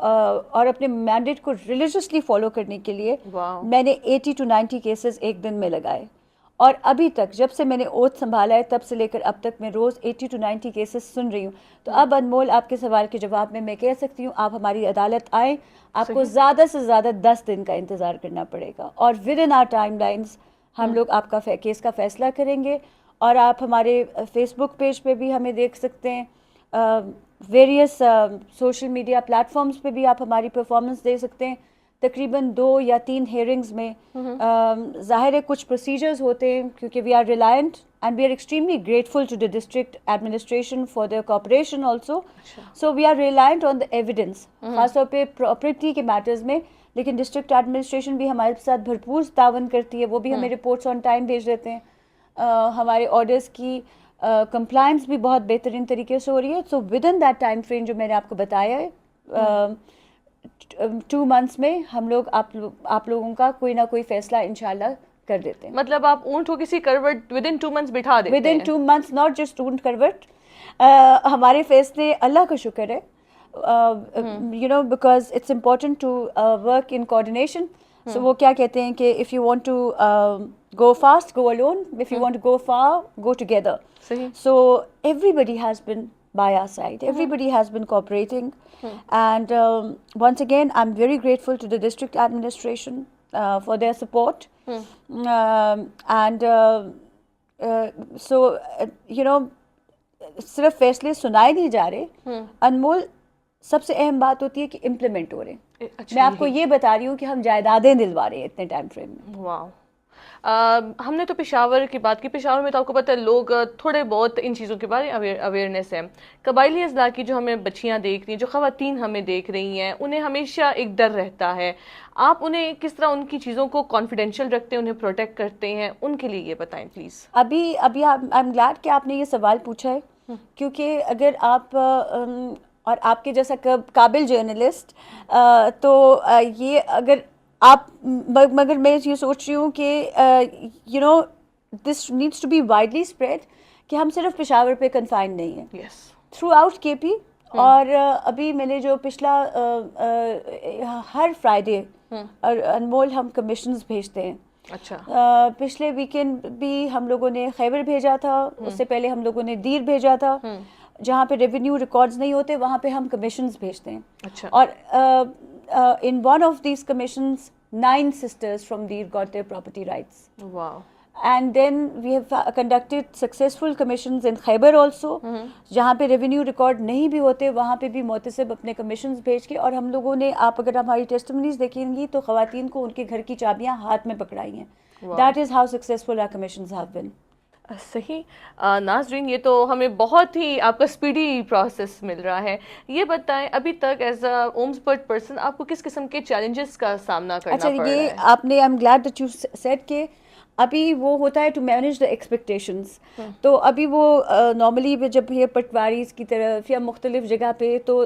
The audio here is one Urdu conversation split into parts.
اور اپنے مینڈیٹ کو ریلیجسلی فالو کرنے کے لیے واو میں نے 80 to 90 کیسز ایک دن میں لگائے. اور ابھی تک جب سے میں نے اوتھ سنبھالا ہے تب سے لے کر اب تک میں روز 80 to 90 کیسز سن رہی ہوں. تو اب انمول آپ کے سوال کے جواب میں کہہ سکتی ہوں آپ ہماری عدالت آئیں, آپ کو زیادہ سے زیادہ 10 دن کا انتظار کرنا پڑے گا, اور within our timelines ہم لوگ آپ کا کیس کا فیصلہ کریں گے. اور آپ ہمارے فیس بک پیج پہ بھی ہمیں دیکھ سکتے ہیں, ویریس سوشل میڈیا پلیٹفارمس پہ بھی آپ ہماری پرفارمنس دیکھ سکتے ہیں. تقریباً 2 یا 3 ہیئرنگز میں ظاہر ہے کچھ پروسیجرز ہوتے ہیں کیونکہ we are reliant and we are extremely grateful to the district administration for their cooperation also. So we are reliant on the evidence, خاص طور پہ پراپرٹی کے میٹرز میں. لیکن ڈسٹرکٹ ایڈمنسٹریشن بھی ہمارے ساتھ بھرپور تعاون کرتی ہے, وہ بھی ہمیں رپورٹس آن ٹائم بھیج دیتے ہیں. ہمارے آرڈرس کی کمپلائنس بھی بہت بہترین طریقے سے ہو رہی ہے. So with in that time frame جو میں نے آپ کو بتایا ہے 2 months میں ہم لوگ آپ لوگوں کا کوئی نہ کوئی فیصلہ انشاءاللہ کر دیتے ہیں. مطلب آپ اونٹ کو کسی کروٹ ود ان 2 months بٹھا دیتے ہیں. With in 2 months, not just اونٹ کروٹ. ہمارے فیصلے اللہ کا شکر ہے, you know, because it's important to work in coordination. So وہ کیا کہتے ہیں کہ if you want to go fast, go alone. If you want to go far, go together. So everybody has been by our side. Everybody has been cooperating. And once again, I'm very grateful to the district administration for their support. And so, you know, صرف فیصلے سنائے نہیں جا رہے, انمول سب سے اہم بات ہوتی ہے کہ امپلیمنٹ ہو رہے ہیں. میں آپ کو یہ بتا رہی ہوں کہ ہم جائیدادیں دلوا رہے ہیں اتنے ٹائم فریم میں. واو. ہم نے تو پشاور کی بات کی. پشاور میں تو آپ کو پتہ ہے لوگ تھوڑے بہت ان چیزوں کے بارے اویئرنیس ہے. قبائلی اضلاع کی جو ہمیں بچیاں دیکھ رہی ہیں, جو خواتین ہمیں دیکھ رہی ہیں, انہیں ہمیشہ ایک ڈر رہتا ہے. آپ انہیں کس طرح ان کی چیزوں کو کانفیڈینشیل رکھتے ہیں, انہیں پروٹیکٹ کرتے ہیں, ان کے لیے یہ بتائیں پلیز. ابھی آئی ایم گلیڈ کہ آپ نے یہ سوال پوچھا ہے, کیونکہ اگر آپ اور آپ کے جیسا قابل جرنلسٹ, تو یہ اگر آپ, مگر میں یہ سوچ رہی ہوں کہ you know this needs to be widely spread کہ ہم صرف پشاور پہ کنفائنڈ نہیں ہیں, تھرو آؤٹ کے پی. اور ابھی میں نے جو پچھلا ہر فرائیڈے انمول ہم کمیشنز بھیجتے ہیں. اچھا. پچھلے ویکینڈ بھی ہم لوگوں نے خیبر بھیجا تھا, اس سے پہلے ہم لوگوں نے دیر بھیجا تھا. جہاں پہ ریونیو ریکارڈز نہیں ہوتے وہاں پہ ہم کمیشنز بھیجتے ہیں. اچھا. اور in one of these commissions 9 sisters from Dir got their property rights. Wow. And then we have conducted successful commissions in Khyber also. جہاں پہ ریونیو ریکارڈ نہیں بھی ہوتے وہاں پہ بھی محتسب اپنے کمیشنز بھیج کے, اور ہم لوگوں نے, آپ اگر ہماری ٹیسٹمنیز دیکھیں گی تو خواتین کو ان کے گھر کی چابیاں ہاتھ میں پکڑائی ہیں. That is how successful our commissions have been. صحیح. ناظرین, یہ تو ہمیں بہت ہی آپ کا اسپیڈی پروسیس مل رہا ہے. یہ بتائیں ابھی تک ایز اے اومسبرٹ پرسن آپ کو کس قسم کے چیلنجز کا سامنا کرنا پڑ رہا ہے؟ اچھا, یہ آپ نے, I am glad that you said کہ ابھی وہ ہوتا ہے ٹو مینیج دا ایکسپیکٹیشنز. تو ابھی وہ نارملی جب یہ پٹواریز کی طرف یا مختلف جگہ پہ, تو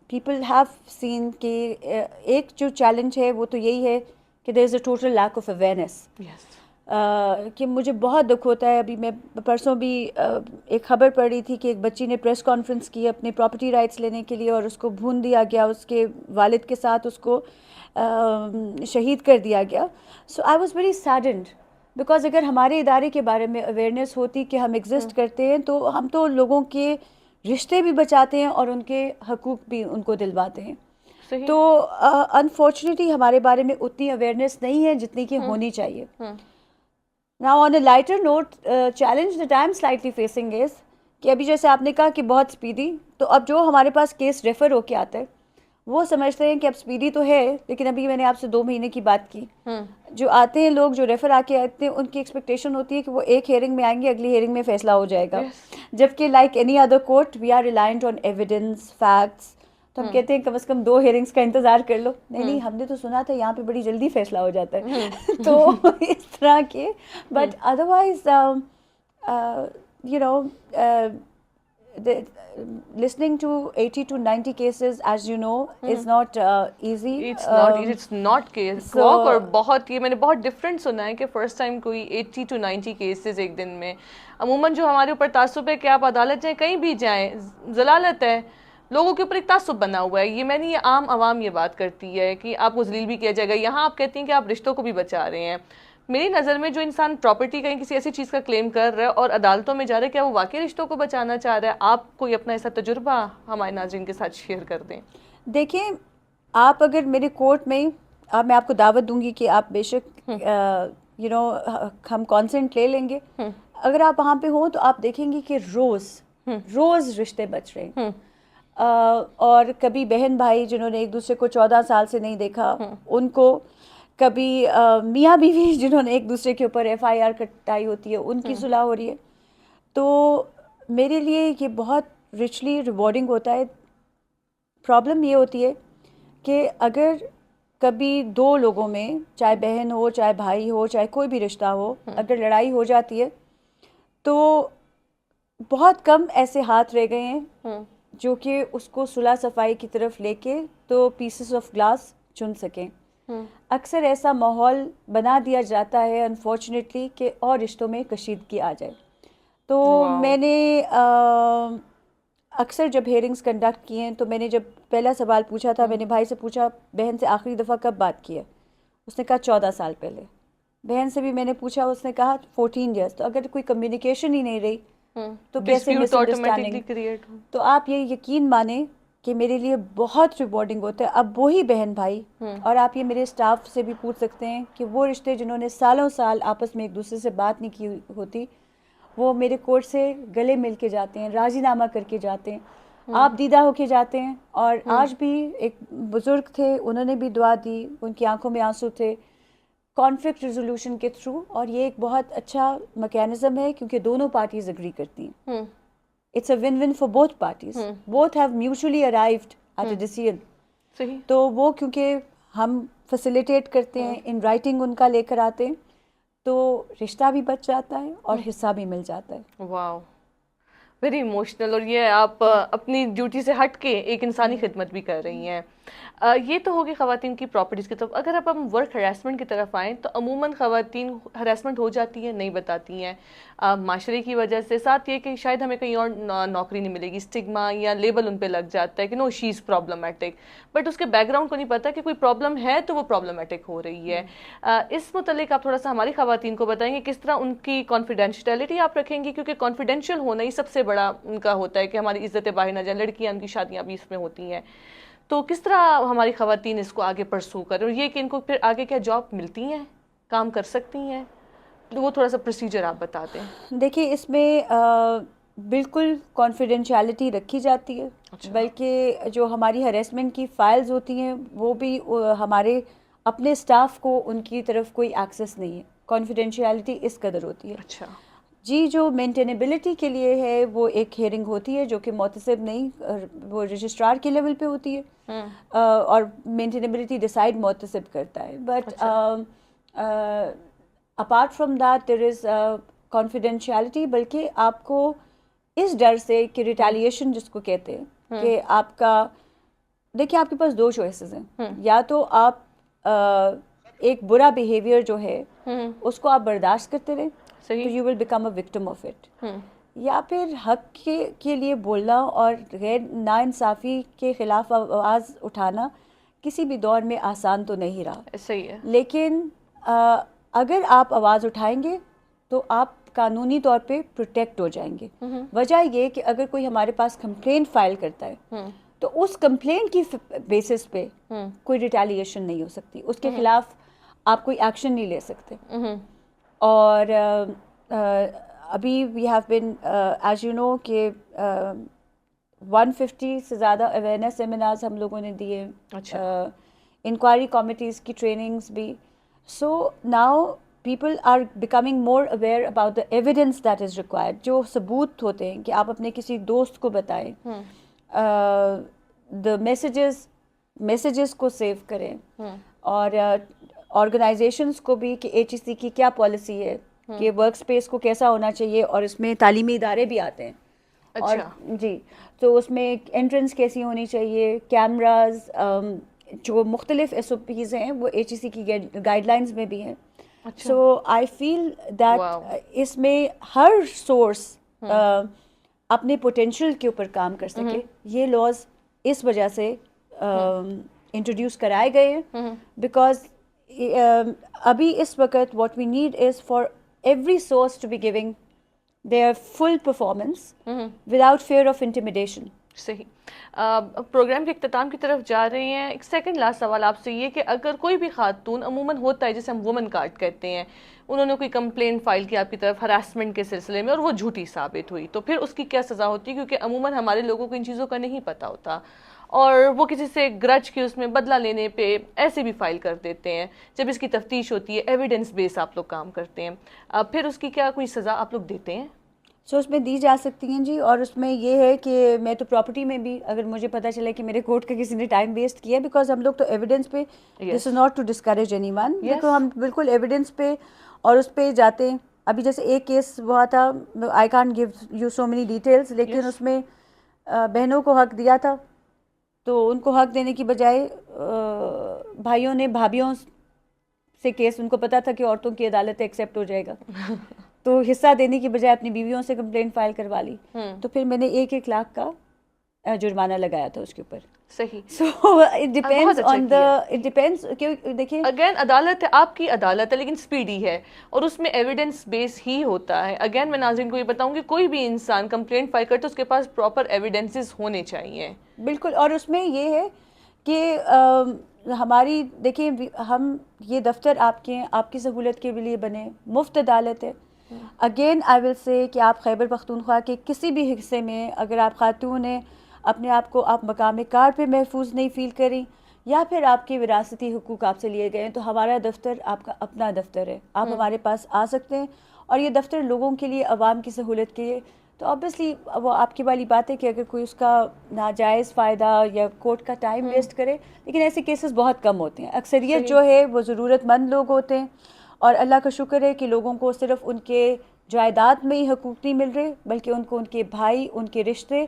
پیپل ہیو سین کہ ایک جو چیلنج ہے وہ تو یہی ہے کہ there is a total lack of awareness. کہ مجھے بہت دکھ ہوتا ہے. ابھی میں پرسوں بھی ایک خبر پڑھ رہی تھی کہ ایک بچی نے پریس کانفرنس کی اپنے پراپرٹی رائٹس لینے کے لیے, اور اس کو بھون دیا گیا, اس کے والد کے ساتھ اس کو شہید کر دیا گیا. سو آئی واز ویری سیڈنڈ, بیکاز اگر ہمارے ادارے کے بارے میں اویئرنیس ہوتی کہ ہم ایگزسٹ کرتے ہیں, تو ہم تو لوگوں کے رشتے بھی بچاتے ہیں اور ان کے حقوق بھی ان کو دلواتے ہیں. تو انفارچونیٹلی ہمارے بارے میں اتنی اویئرنیس نہیں ہے جتنی کہ ہونی چاہیے. Now on a lighter note, challenge that I am slightly facing is کہ ابھی جیسے آپ نے کہا کہ بہت اسپیڈی, تو اب جو ہمارے پاس کیس ریفر ہو کے آتا ہے وہ سمجھتے ہیں کہ اب اسپیڈی تو ہے, لیکن ابھی میں نے آپ سے 2 مہینے کی بات کی. جو آتے ہیں لوگ, جو ریفر آ کے آتے ہیں, ان کی ایکسپیکٹیشن ہوتی ہے کہ وہ ایک ہیئرنگ میں آئیں گے, اگلی ہیئرنگ میں فیصلہ ہو جائے گا. جبکہ like any other court we are reliant on evidence, facts. تو ہم کہتے ہیں کم از کم 2 ہیئرنگس کا انتظار کر لو. نہیں, ہم نے تو سنا تھا یہاں پہ بڑی جلدی فیصلہ ہو جاتا ہے. تو اس طرح کے, but otherwise you know listening to 80 to 90 cases, as you know, is not easy. It's not case walk. اور بہت, یہ میں نے بہت ڈفرینٹ سنا ہے کہ فرسٹ ٹائم کوئی 80 to 90 کیسز ایک دن میں. عموماً جو ہمارے اوپر تعصب ہے کہ آپ عدالت جائیں, کہیں بھی جائیں, ضلالت ہے, لوگوں کے اوپر ایک تعصب بنا ہوا ہے. یہ میں نہیں, یہ عام عوام یہ بات کرتی ہے کہ آپ کو ذلیل بھی کیا جائے گا. یہاں آپ کہتی ہیں کہ آپ رشتوں کو بھی بچا رہے ہیں. میری نظر میں جو انسان پراپرٹی کہیں کسی ایسی چیز کا کلیم کر رہا ہے اور عدالتوں میں جا رہا ہے, کیا وہ واقعی رشتوں کو بچانا چاہ رہا ہے؟ آپ کوئی اپنا ایسا تجربہ ہمارے ناظرین کے ساتھ شیئر کر دیں. دیکھیں, آپ اگر میرے کورٹ میں, میں آپ کو دعوت دوں گی کہ آپ بے شک ہم کانسنٹ لے لیں گے. اگر آپ وہاں پہ ہوں تو آپ دیکھیں گے کہ روز رشتے بچ رہے ہیں. اور کبھی بہن بھائی جنہوں نے ایک دوسرے کو 14 سال سے نہیں دیکھا ان کو, کبھی میاں بیوی جنہوں نے ایک دوسرے کے اوپر FIR کٹائی ہوتی ہے ان کی صلح ہو رہی ہے. تو میرے لیے یہ بہت رچلی ریوارڈنگ ہوتا ہے. پرابلم یہ ہوتی ہے کہ اگر کبھی دو لوگوں میں, چاہے بہن ہو چاہے بھائی ہو چاہے کوئی بھی رشتہ ہو, اگر لڑائی ہو جاتی ہے تو بہت کم ایسے ہاتھ رہ گئے ہیں جو کہ اس کو صلح صفائی کی طرف لے کے تو پیسز آف گلاس چن سکیں. اکثر ایسا ماحول بنا دیا جاتا ہے انفارچونیٹلی کہ اور رشتوں میں کشیدگی آ جائے. تو میں نے اکثر جب ہیئرنگز کنڈکٹ کیے ہیں تو میں نے جب پہلا سوال پوچھا تھا, میں نے بھائی سے پوچھا بہن سے آخری دفعہ کب بات کی ہے, اس نے کہا 14 سال پہلے. بہن سے بھی میں نے پوچھا, اس نے کہا 14 ایئرس. تو اگر کوئی کمیونیکیشن ہی نہیں رہی تو کیسے مس انڈرسٹینڈنگ. تو آپ یہ یقین مانیں کہ میرے لیے بہت ریوارڈنگ ہوتا ہے. اب وہی بہن بھائی, اور آپ یہ میرے اسٹاف سے بھی پوچھ سکتے ہیں کہ وہ رشتے جنہوں نے سالوں سال آپس میں ایک دوسرے سے بات نہیں کی ہوتی, وہ میرے کورٹ سے گلے مل کے جاتے ہیں, راضی نامہ کر کے جاتے ہیں, آپ دیدہ ہو کے جاتے ہیں. اور آج بھی ایک بزرگ تھے, انہوں نے بھی دعا دی, ان کی آنکھوں میں آنسو تھے کانفلکٹ ریزولوشن کے تھرو. اور یہ ایک بہت اچھا میکینزم ہے کیونکہ دونوں پارٹیز اگری کرتی ہیں. It's a win win for both parties, both have mutually arrived at a decision. تو وہ کیونکہ ہم فیسیلیٹیٹ کرتے ہیں, ان رائٹنگ ان کا لے کر آتے ہیں, تو رشتہ بھی بچ جاتا ہے اور حصہ بھی مل جاتا ہے. واو, ویری ایموشنل. اور یہ آپ اپنی ڈیوٹی سے ہٹ کے ایک انسانی خدمت بھی کر رہی ہیں. یہ تو ہوگی خواتین کی پراپرٹیز کی طرف. اگر اب ہم ورک ہراسمنٹ کی طرف آئیں تو عموماً خواتین ہراسمنٹ ہو جاتی ہے, نہیں بتاتی ہیں معاشرے کی وجہ سے. ساتھ یہ کہ شاید ہمیں کہیں اور نوکری نہیں ملے گی, اسٹگما یا لیبل ان پہ لگ جاتا ہے کہ نو شی از پرابلمٹک, بٹ اس کے بیک گراؤنڈ کو نہیں پتا کہ کوئی پرابلم ہے تو وہ پرابلمٹک ہو رہی ہے. اس متعلق آپ تھوڑا سا ہماری خواتین کو بتائیں گے کس طرح ان کی کانفیڈینشیلٹی آپ رکھیں گی, کیونکہ کانفیڈینشیل ہونا ہی سب سے بڑا ان کا ہوتا ہے کہ ہماری عزتیں باہر نہ جائیں. لڑکیاں, ان کی شادیاں بھی اس میں ہوتی ہیں. تو کس طرح ہماری خواتین اس کو آگے پرسو کریں, اور یہ کہ ان کو پھر آگے کیا جاب ملتی ہیں, کام کر سکتی ہیں, تو وہ تھوڑا سا پروسیجر آپ بتا دیں. دیکھیے, اس میں بالکل کانفیڈینشیلٹی رکھی جاتی ہے, بلکہ جو ہماری ہریسمنٹ کی فائلز ہوتی ہیں وہ بھی ہمارے اپنے اسٹاف کو ان کی طرف کوئی ایکسیس نہیں ہے. کانفیڈینشیلٹی اس قدر ہوتی ہے. اچھا جی, جو مینٹینیبلٹی کے لیے ہے وہ ایک ہیئرنگ ہوتی ہے جو کہ محتسب نہیں, وہ رجسٹرار کے لیول پہ ہوتی ہے, اور مینٹینیبلٹی ڈیسائیڈ محتسب کرتا ہے. But apart from that there is confidentiality. بلکہ آپ کو اس ڈر سے کہ ریٹیلیشن جس کو کہتے ہیں کہ آپ کا, دیکھیں آپ کے پاس دو چوائسیز ہیں, یا تو آپ ایک برا بیہیویئر جو ہے اس کو آپ برداشت کرتے رہیں تو you will become a victim of it, یا پھر حق کے لیے بولنا اور غیر ناانصافی کے خلاف آواز اٹھانا کسی بھی دور میں آسان تو نہیں رہا. صحیح ہے. لیکن اگر آپ آواز اٹھائیں گے تو آپ قانونی طور پہ پروٹیکٹ ہو جائیں گے. وجہ یہ کہ اگر کوئی ہمارے پاس کمپلینٹ فائل کرتا ہے تو اس کمپلینٹ کی بیسس پہ کوئی ریٹیلیشن نہیں ہو سکتی, اس کے خلاف آپ کوئی ایکشن نہیں لے سکتے. اور ابھی we have been as you know کہ 150 سے زیادہ اویئرنیس سیمینارز ہم لوگوں نے دیے, انکوائری کمیٹیز کی ٹریننگز بھی. So now people are becoming more aware about the evidence that is required. جو ثبوت ہوتے ہیں کہ آپ اپنے کسی دوست کو بتائیں, دا میسیجز کو سیو کریں, اور آرگنائزیشنس کو بھی کہ HEC کی کیا پالیسی ہے, کہ ورک اسپیس کو کیسا ہونا چاہیے, اور اس میں تعلیمی ادارے بھی آتے ہیں. اور جی, تو اس میں انٹرنس کیسی ہونی چاہیے, کیمراز, جو مختلف SOPs ہیں وہ HEC کی گائیڈ لائنز میں بھی ہیں. سو آئی فیل دیٹ اس میں ہر سورس اپنے پوٹینشیل کے اوپر کام کر سکے. یہ لاز اس وجہ سے انٹروڈیوس کرائے گئے ہیں، بیکاز ابھی اس وقت what we need is for every source to be giving their full performance without fear of intimidation. صحیح. پروگرام کے اختتام کی طرف جا رہے ہیں. ایک سیکنڈ لاسٹ سوال آپ سے یہ کہ اگر کوئی بھی خاتون، عموماً ہوتا ہے جسے ہم وومن کارڈ کہتے ہیں، انہوں نے کوئی کمپلینٹ فائل کی آپ کی طرف ہراسمنٹ کے سلسلے میں اور وہ جھوٹی ثابت ہوئی، تو پھر اس کی کیا سزا ہوتی ہے؟ کیونکہ عموماً ہمارے لوگوں کو ان چیزوں کا نہیں پتہ ہوتا اور وہ کسی سے گرج کے اس میں بدلہ لینے پہ ایسے بھی فائل کر دیتے ہیں. جب اس کی تفتیش ہوتی ہے، ایویڈنس بیس آپ لوگ کام کرتے ہیں، پھر اس کی کیا کوئی سزا آپ لوگ دیتے ہیں؟ سو اس میں دی جا سکتی ہیں جی. اور اس میں یہ ہے کہ میں تو پراپرٹی میں بھی اگر مجھے پتہ چلے کہ میرے کورٹ کا کسی نے ٹائم ویسٹ کیا، بیکاز ہم لوگ تو ایویڈنس پہ، this is not to discourage anyone, دیکھو ہم بالکل ایویڈنس پہ اور اس پہ جاتے ہیں. ابھی جیسے ایک کیس ہوا تھا، I can't give you so many details, لیکن اس میں بہنوں کو حق دیا تھا، تو ان کو حق دینے کی بجائے بھائیوں نے بھابھیوں سے کیس، ان کو پتا تھا کہ عورتوں کی عدالت ایکسیپٹ ہو جائے گا، تو حصہ دینے کی بجائے اپنی بیویوں سے کمپلینٹ فائل کروا لی. تو پھر میں نے 1 لاکھ کا جرمانہ لگایا تھا اس کے اوپر. صحیح. So it depends on the, it depends کہ دیکھیے اگین عدالت ہے، آپ کی عدالت ہے لیکن اسپیڈی ہے اور اس میں ایویڈنس بیس ہی ہوتا ہے. اگین میں ناظرین کو یہ بتاؤں کہ کوئی بھی انسان کمپلینٹ فائل کرے تو اس کے پاس پراپر ایویڈنسز ہونے چاہیے. بالکل. اور اس میں یہ ہے کہ ہماری دیکھیں، ہم یہ دفتر آپ کے، آپ کی سہولت کے لیے بنے، مفت عدالت ہے. اگین آئی ول سے کہ آپ خیبر پختونخوا کے کسی بھی حصے میں اگر آپ خاتون ہیں، اپنے آپ کو آپ مقام کار پہ محفوظ نہیں فیل کریں، یا پھر آپ کے وراثتی حقوق آپ سے لیے گئے ہیں، تو ہمارا دفتر آپ کا اپنا دفتر ہے. آپ ہمارے پاس آ سکتے ہیں، اور یہ دفتر لوگوں کے لیے، عوام کی سہولت کے لیے. تو آبویسلی وہ آپ کی والی بات ہے کہ اگر کوئی اس کا ناجائز فائدہ یا کورٹ کا ٹائم ویسٹ کرے، لیکن ایسے کیسز بہت کم ہوتے ہیں. اکثریت جو ہے وہ ضرورت مند لوگ ہوتے ہیں، اور اللہ کا شکر ہے کہ لوگوں کو صرف ان کے جائیداد میں ہی حقوق نہیں مل رہے، بلکہ ان کو ان کے بھائی، ان کے رشتے،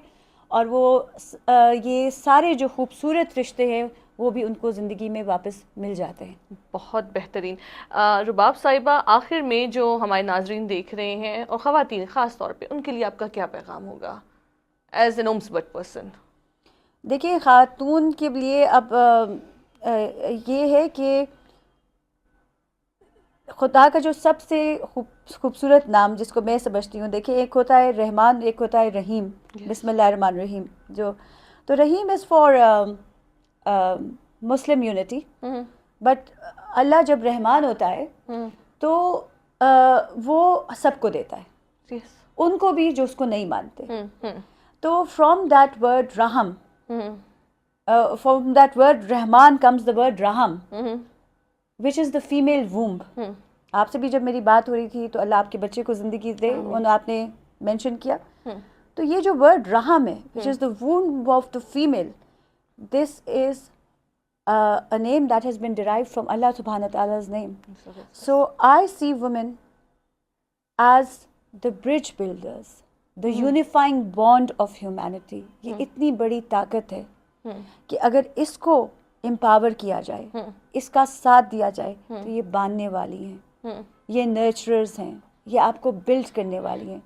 اور وہ یہ سارے جو خوبصورت رشتے ہیں وہ بھی ان کو زندگی میں واپس مل جاتے ہیں. بہت بہترین. رباب صاحبہ، آخر میں جو ہمارے ناظرین دیکھ رہے ہیں اور خواتین خاص طور پہ، ان کے لیے آپ کا کیا پیغام ہوگا ایز این مثبت پرسن؟ دیکھیں، خاتون کے لیے اب یہ ہے کہ خدا کا جو سب سے خوبصورت نام جس کو میں سمجھتی ہوں، دیکھیں ایک ہوتا ہے رحمان، ایک ہوتا ہے رحیم. بسم اللہ الرحمن الرحیم. تو رحیم is for Muslim unity, but اللہ جب رحمان ہوتا ہے تو وہ سب کو دیتا ہے، ان کو بھی جو اس کو نہیں مانتے. تو فرام دیٹ ورڈ رحم، from that word Rahman comes the word رحم، which is the female womb. آپ سے بھی جب میری بات ہو رہی تھی تو اللہ آپ کے بچے کو زندگی دے، انہوں آپ نے مینشن کیا. تو یہ جو ورڈ رحم ہے، which is the womb of the female, this is a name that has been derived from Allah subhanahu wa ta'ala's name. So I see women as the bridge builders, the unifying bond of humanity. یہ اتنی بڑی طاقت ہے کہ اگر اس کو امپاور کیا جائے، اس کا ساتھ دیا جائے، تو یہ باندھنے والی ہیں، یہ نرچررز ہیں، یہ آپ کو بلڈ کرنے والی ہیں.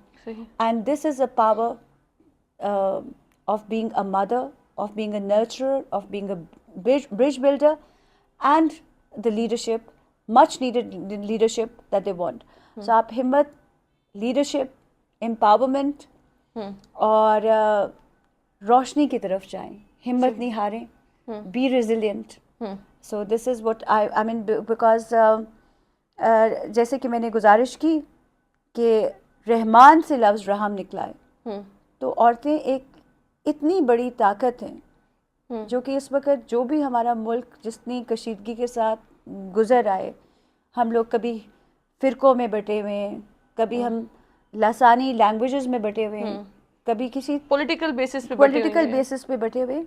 And this is a power of being a mother, of being a nurturer, of being a bridge builder, and the leadership, much needed leadership that they want. So آپ ہمت، لیڈرشپ، امپاورمنٹ اور روشنی کی طرف جائیں، ہمت نہیں ہاریں. Be resilient. So this is what I mean, because جیسے کہ میں نے گزارش کی کہ رحمان سے لفظ رحم نکلا ہے، تو عورتیں ایک اتنی بڑی طاقت ہیں جو کہ اس وقت جو بھی ہمارا ملک جتنی کشیدگی کے ساتھ گزر آئے، ہم لوگ کبھی فرقوں میں بٹے ہوئے ہیں، کبھی ہم لسانی لینگویجز میں بٹے ہوئے ہیں، کبھی کسی پولیٹیکل بیسس پہ بٹے ہوئے.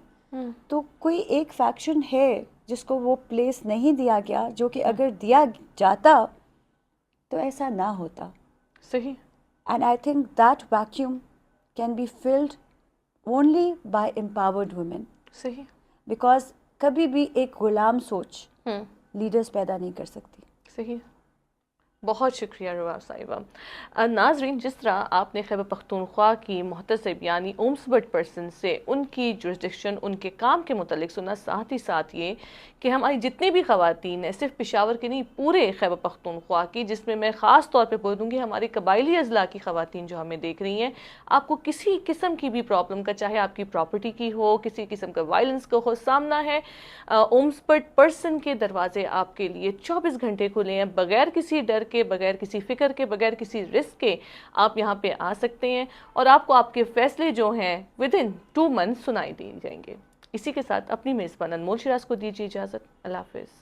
تو کوئی ایک فیکشن ہے جس کو وہ پلیس نہیں دیا گیا، جو کہ اگر دیا جاتا تو ایسا نہ ہوتا. صحیح. And I think that vacuum can be filled only by empowered women. صحیح. بیکاز کبھی بھی ایک غلام سوچ لیڈرز پیدا نہیں کر سکتی. صحیح. بہت شکریہ روا صاحبہ۔ ناظرین، جس طرح آپ نے خیبر پختونخوا کی محتسب یعنی اومسبرٹ پرسن سے ان کی جورسڈکشن، ان کے کام کے متعلق سنا، ساتھ ہی ساتھ یہ کہ ہماری جتنی بھی خواتین ہیں، صرف پشاور کی نہیں، پورے خیبر پختونخوا کی، جس میں میں خاص طور پہ بول دوں گی ہماری قبائلی اضلاع کی خواتین جو ہمیں دیکھ رہی ہیں، آپ کو کسی قسم کی بھی پرابلم کا، چاہے آپ کی پراپرٹی کی ہو، کسی قسم کا وائلنس کا ہو، سامنا ہے، اومسبرٹ پرسن کے دروازے آپ کے لیے 24 گھنٹے کھلے ہیں، بغیر کسی ڈر کے، بغیر کسی فکر کے، بغیر کسی رسک کے آپ یہاں پہ آ سکتے ہیں، اور آپ کو آپ کے فیصلے جو ہیں ودن 2 منتھ سنائی دی جائیں گے۔ اسی کے ساتھ اپنی میزبان انمول شیراز کو دیجیے اجازت۔ اللہ حافظ۔